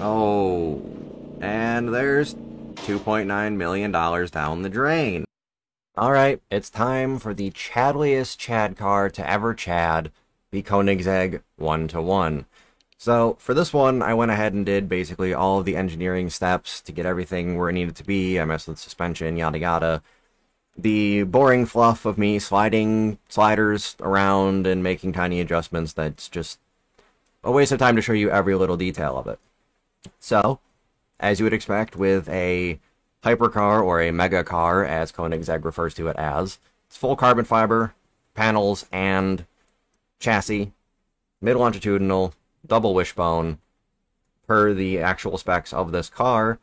Oh, and there's $2.9 million down the drain. Alright, it's time for the chadliest Chad car to ever Chad, the Koenigsegg 1-to-1. So, for this one, I went ahead and did basically all of the engineering steps to get everything where it needed to be. I messed with suspension, yada yada. The boring fluff of me sliding sliders around and making tiny adjustments, that's just a waste of time to show you every little detail of it. So, as you would expect with a hypercar or a mega car, as Koenigsegg refers to it as, it's full carbon fiber, panels, and chassis, mid-longitudinal, double wishbone, per the actual specs of this car.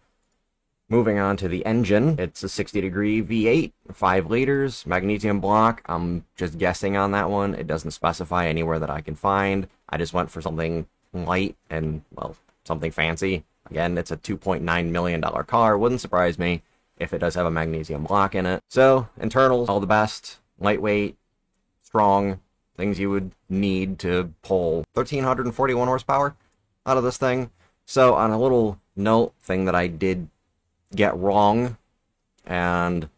Moving on to the engine, it's a 60-degree V8, 5 liters, magnesium block. I'm just guessing on that one. It doesn't specify anywhere that I can find. I just went for something light and, well, something fancy. Again, it's a $2.9 million car. Wouldn't surprise me if it does have a magnesium block in it. So, internals, all the best. Lightweight, strong, things you would need to pull 1,341 horsepower out of this thing. So, on a little note, thing that I did get wrong, and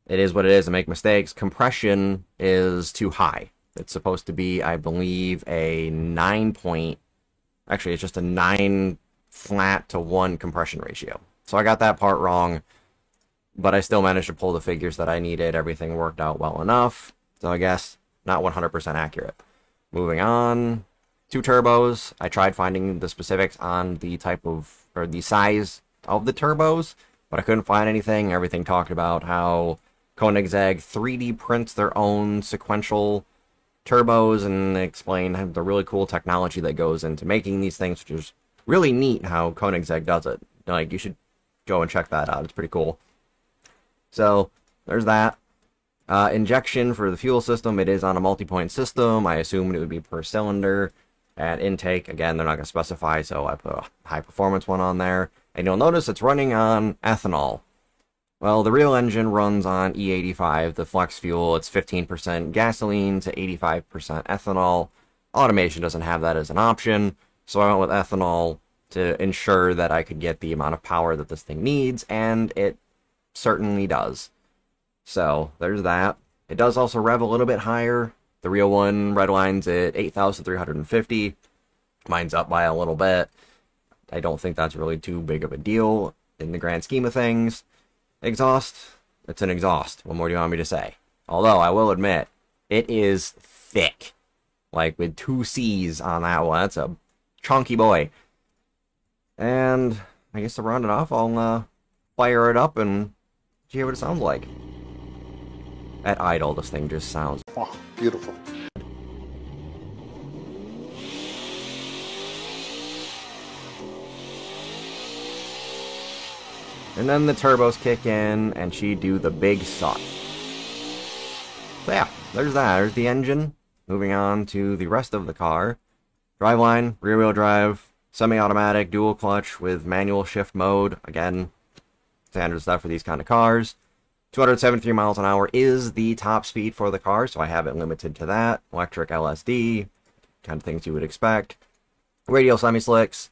it is what it is, and make mistakes, compression is too high. It's supposed to be, I believe, a 9 point, actually it's just a 9 flat to 1 compression ratio. So I got that part wrong, but I still managed to pull the figures that I needed. Everything worked out well enough, so I guess not 100% accurate. Moving on, 2 turbos. I tried finding the specifics on the type of, or the size of the turbos, but I couldn't find anything. Everything talked about how Koenigsegg 3D prints their own sequential turbos and explained the really cool technology that goes into making these things, which is really neat how Koenigsegg does it. Like, you should go and check that out. It's pretty cool. So, there's that. Injection for the fuel system, it is on a multi-point system. I assumed it would be per cylinder. And intake, again, they're not going to specify, so I put a high-performance one on there. And you'll notice it's running on ethanol. Well, the real engine runs on E85, the flex fuel. It's 15% gasoline to 85% ethanol. Automation doesn't have that as an option, so I went with ethanol to ensure that I could get the amount of power that this thing needs, and it certainly does. So, there's that. It does also rev a little bit higher. The real one redlines at 8,350. Mine's up by a little bit. I don't think that's really too big of a deal in the grand scheme of things. Exhaust, it's an exhaust. What more do you want me to say? Although, I will admit, it is thick. Like, with 2 C's on that one. That's a chunky boy. And I guess to round it off, I'll fire it up and hear what it sounds like. At idle, this thing just sounds... Oh, beautiful. And then the turbos kick in, and she do the big suck. So yeah, there's that. There's the engine. Moving on to the rest of the car. Driveline, rear-wheel drive, semi-automatic, dual clutch with manual shift mode. Again, standard stuff for these kind of cars. 273 miles an hour is the top speed for the car, so I have it limited to that. Electric LSD, kind of things you would expect. Radial semi-slicks.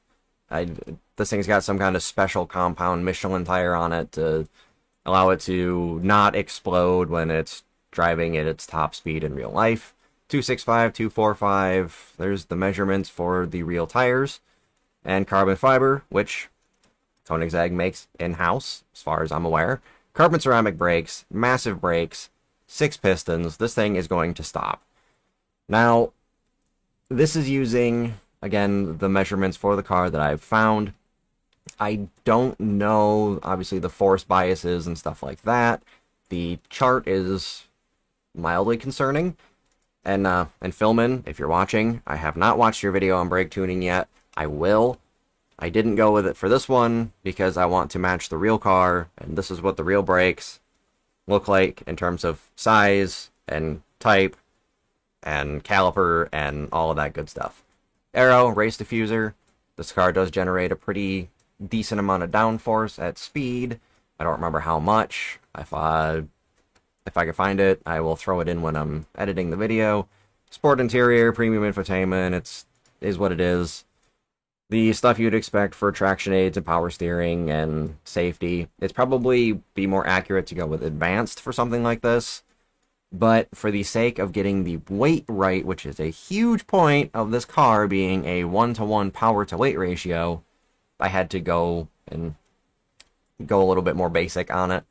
This thing's got some kind of special compound Michelin tire on it to allow it to not explode when it's driving at its top speed in real life. 265, 245, there's the measurements for the real tires. And carbon fiber, which Koenigsegg makes in-house, as far as I'm aware. Carbon ceramic brakes, massive brakes, 6 pistons. This thing is going to stop. Now, this is using, again, the measurements for the car that I've found. I don't know, obviously, the force biases and stuff like that. The chart is mildly concerning. And Philman, if you're watching, I have not watched your video on brake tuning yet. I will. I didn't go with it for this one because I want to match the real car, and this is what the real brakes look like in terms of size and type and caliper and all of that good stuff. Aero, race diffuser. This car does generate a pretty decent amount of downforce at speed. I don't remember how much. If I can find it, I will throw it in when I'm editing the video. Sport interior, premium infotainment, is what it is. the stuff you'd expect for traction aids and power steering and safety. It's probably be more accurate to go with advanced for something like this. But for the sake of getting the weight right, which is a huge point of this car being a 1-to-1 power to weight ratio, I had to go a little bit more basic on it.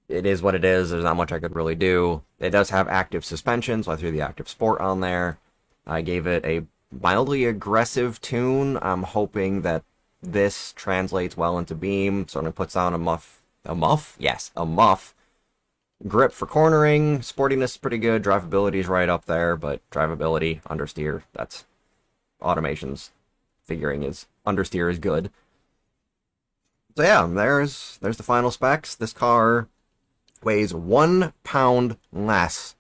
It is what it is. There's not much I could really do. It does have active suspension, so I threw the Active Sport on there. I gave it a mildly aggressive tune. I'm hoping that this translates well into beam, so it puts on a muff? Yes, a muff. Grip for cornering, sportiness is pretty good, drivability is right up there, but drivability, understeer, that's automation's figuring is understeer is good. So yeah, there's the final specs. This car weighs 1 pound less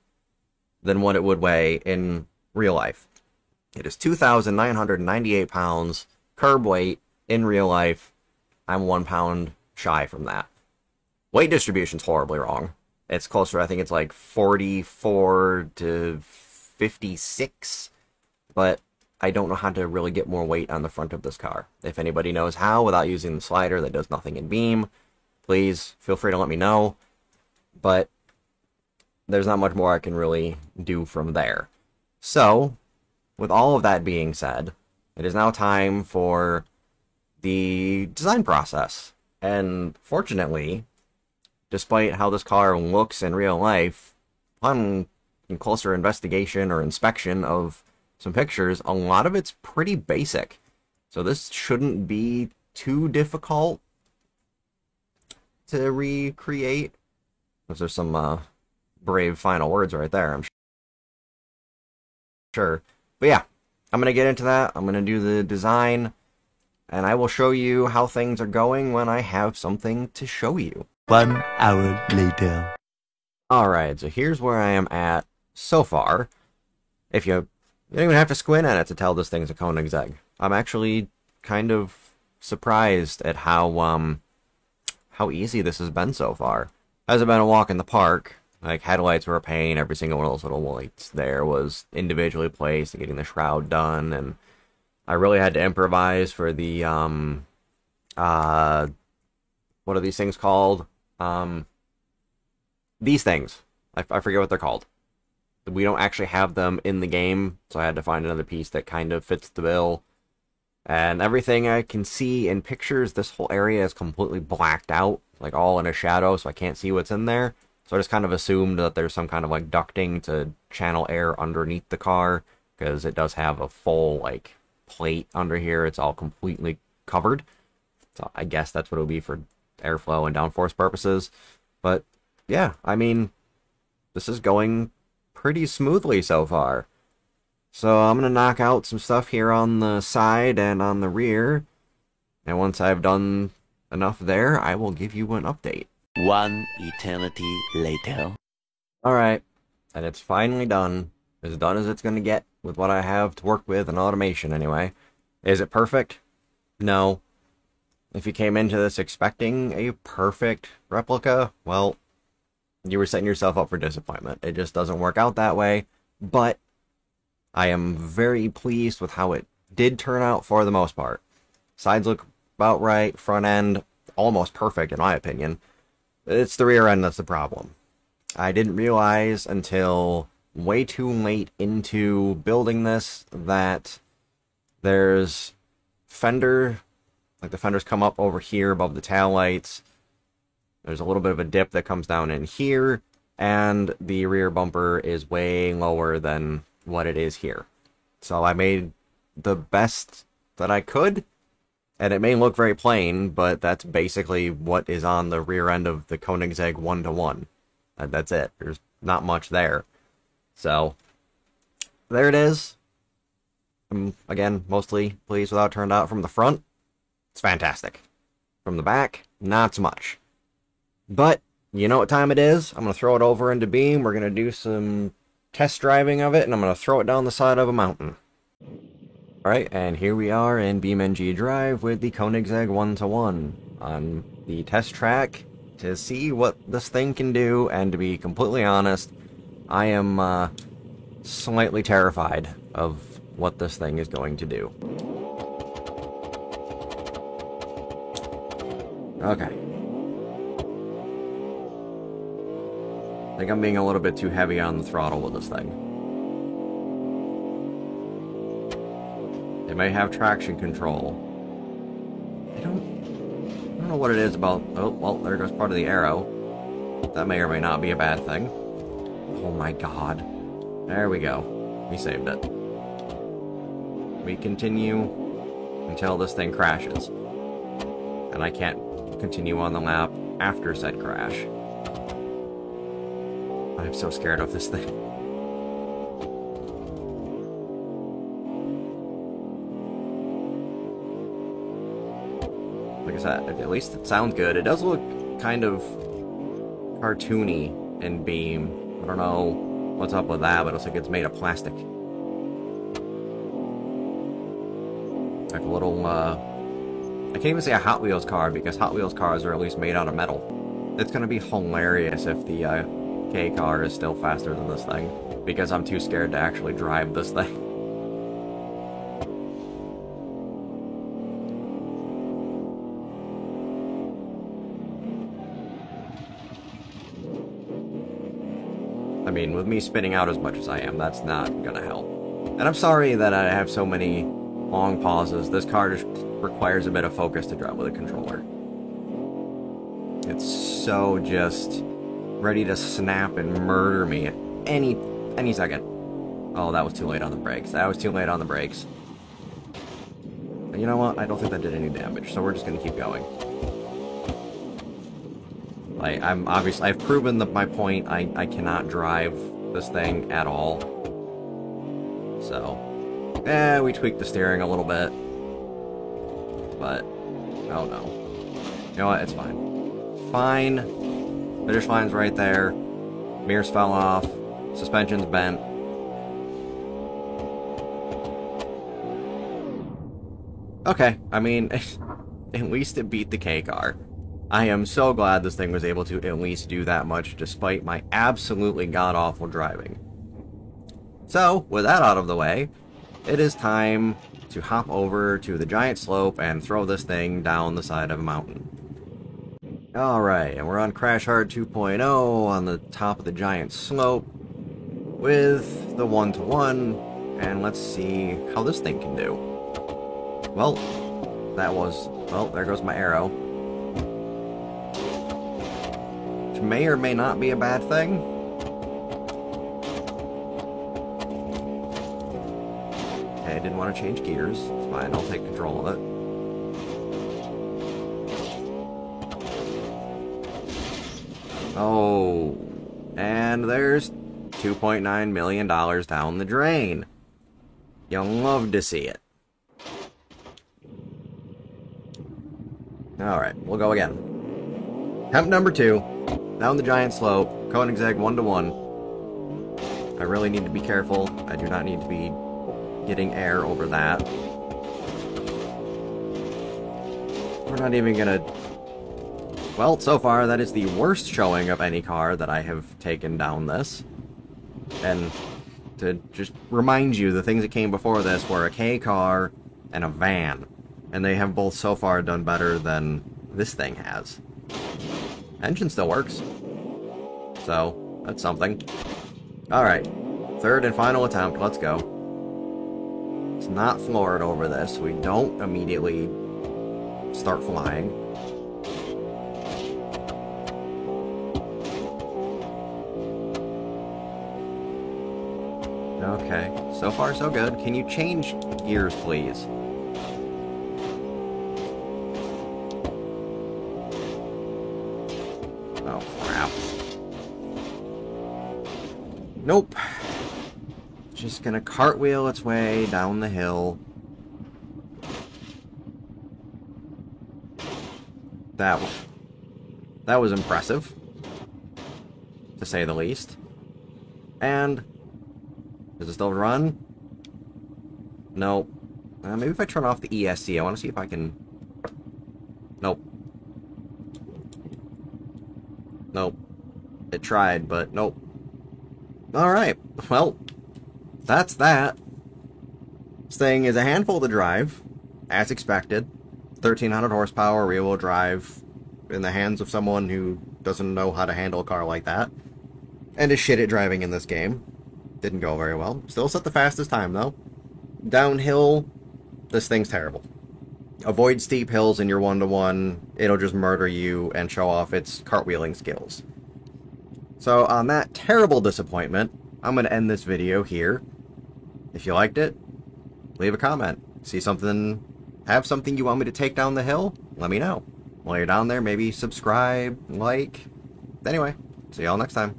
than what it would weigh in real life. It is 2,998 pounds curb weight in real life. I'm 1 pound shy from that. Weight distribution's horribly wrong. It's closer, I think it's like 44 to 56, but I don't know how to really get more weight on the front of this car. If anybody knows how without using the slider that does nothing in beam, please feel free to let me know. But there's not much more I can really do from there. So, with all of that being said, it is now time for the design process. And fortunately, despite how this car looks in real life, upon closer investigation or inspection of some pictures, a lot of it's pretty basic. So this shouldn't be too difficult to recreate. Those are some brave final words right there, I'm sure. But yeah, I'm going to get into that. I'm going to do the design, and I will show you how things are going when I have something to show you. 1 hour later. Alright, so here's where I am at so far. If you don't even have to squint at it to tell this thing's a Koenigsegg. I'm actually kind of surprised at how easy this has been so far. Hasn't been a walk in the park. Like, headlights were a pain. Every single one of those little lights there was individually placed and getting the shroud done. And I really had to improvise for the, what are these things called? These things. I forget what they're called. We don't actually have them in the game, so I had to find another piece that kind of fits the bill. And everything I can see in pictures, this whole area is completely blacked out, like all in a shadow, so I can't see what's in there. So I just kind of assumed that there's some kind of like ducting to channel air underneath the car, because it does have a full like plate under here. It's all completely covered. So I guess that's what it would be for airflow and downforce purposes. But yeah, I mean, this is going pretty smoothly so far. So I'm going to knock out some stuff here on the side and on the rear. And once I've done enough there, I will give you an update. 1 eternity later. Alright, and it's finally done. As done as it's going to get with what I have to work with in automation anyway. Is it perfect? No. If you came into this expecting a perfect replica, well, you were setting yourself up for disappointment. It just doesn't work out that way, but I am very pleased with how it did turn out for the most part. Sides look about right, front end almost perfect in my opinion. It's the rear end that's the problem. I didn't realize until way too late into building this that there's fender, like the fenders come up over here above the taillights. There's a little bit of a dip that comes down in here, and the rear bumper is way lower than what it is here. So I made the best that I could, and it may look very plain, but that's basically what is on the rear end of the Koenigsegg 1-to-1. That's it. There's not much there. So, there it is. I'm, again, mostly pleased with how it turned out. From the front, it's fantastic. From the back, not so much. But, you know what time it is? I'm going to throw it over into beam. We're going to do some test driving of it, and I'm going to throw it down the side of a mountain. Alright, and here we are in BeamNG Drive with the Koenigsegg 1-to-1 on the test track to see what this thing can do, and to be completely honest, I am slightly terrified of what this thing is going to do. Okay. I think I'm being a little bit too heavy on the throttle with this thing. It may have traction control. I don't know what it is about... Oh, well, there goes part of the arrow. That may or may not be a bad thing. Oh my god. There we go. We saved it. We continue until this thing crashes. And I can't continue on the lap after said crash. I'm so scared of this thing. Like I said, at least it sounds good. It does look kind of cartoony in Beam. I don't know what's up with that, but it looks like it's made of plastic. Like a little, I can't even say a Hot Wheels car, because Hot Wheels cars are at least made out of metal. It's gonna be hilarious if the K car is still faster than this thing, because I'm too scared to actually drive this thing. I mean, with me spinning out as much as I am, that's not gonna help. And I'm sorry that I have so many long pauses. This car just requires a bit of focus to drive with a controller. It's so just ready to snap and murder me at any second. Oh, that was too late on the brakes. That was too late on the brakes. But you know what? I don't think that did any damage, so we're just gonna keep going. Like, I've proven my point. I cannot drive this thing at all. So, we tweaked the steering a little bit. But, oh no. You know what? It's fine. Fine. Finish line's right there. Mirrors fell off. Suspension's bent. Okay, I mean, at least it beat the K car. I am so glad this thing was able to at least do that much despite my absolutely god-awful driving. So, with that out of the way, it is time to hop over to the giant slope and throw this thing down the side of a mountain. Alright, and we're on Crash Hard 2.0 on the top of the giant slope with the 1-to-1, and let's see how this thing can do. Well, there goes my arrow. Which may or may not be a bad thing. Okay, I didn't want to change gears. It's fine, I'll take control of it. Oh, and there's $2.9 million down the drain. You'll love to see it. Alright, we'll go again. Attempt number 2, down the giant slope, Koenigsegg 1-to-1. I really need to be careful. I do not need to be getting air over that. We're not even gonna... Well, so far, that is the worst showing of any car that I have taken down this. And to just remind you, the things that came before this were a K car and a van. And they have both so far done better than this thing has. Engine still works. So, that's something. Alright, third and final attempt, let's go. Let's not floor it over this. We don't immediately start flying. Okay, so far so good. Can you change gears, please? Oh, crap. Nope. Just gonna cartwheel its way down the hill. That was impressive, to say the least. And does it still run? Nope. Maybe if I turn off the ESC, I want to see if I can... Nope. Nope. It tried, but nope. Alright, well, that's that. This thing is a handful to drive, as expected. 1,300 horsepower, rear-wheel drive, in the hands of someone who doesn't know how to handle a car like that. And is shit at driving in this game. Didn't go very well. Still set the fastest time, though. Downhill, this thing's terrible. Avoid steep hills in your 1-to-1. It'll just murder you and show off its cartwheeling skills. So on that terrible disappointment, I'm going to end this video here. If you liked it, leave a comment. Have something you want me to take down the hill? Let me know. While you're down there, maybe subscribe, like. Anyway, see y'all next time.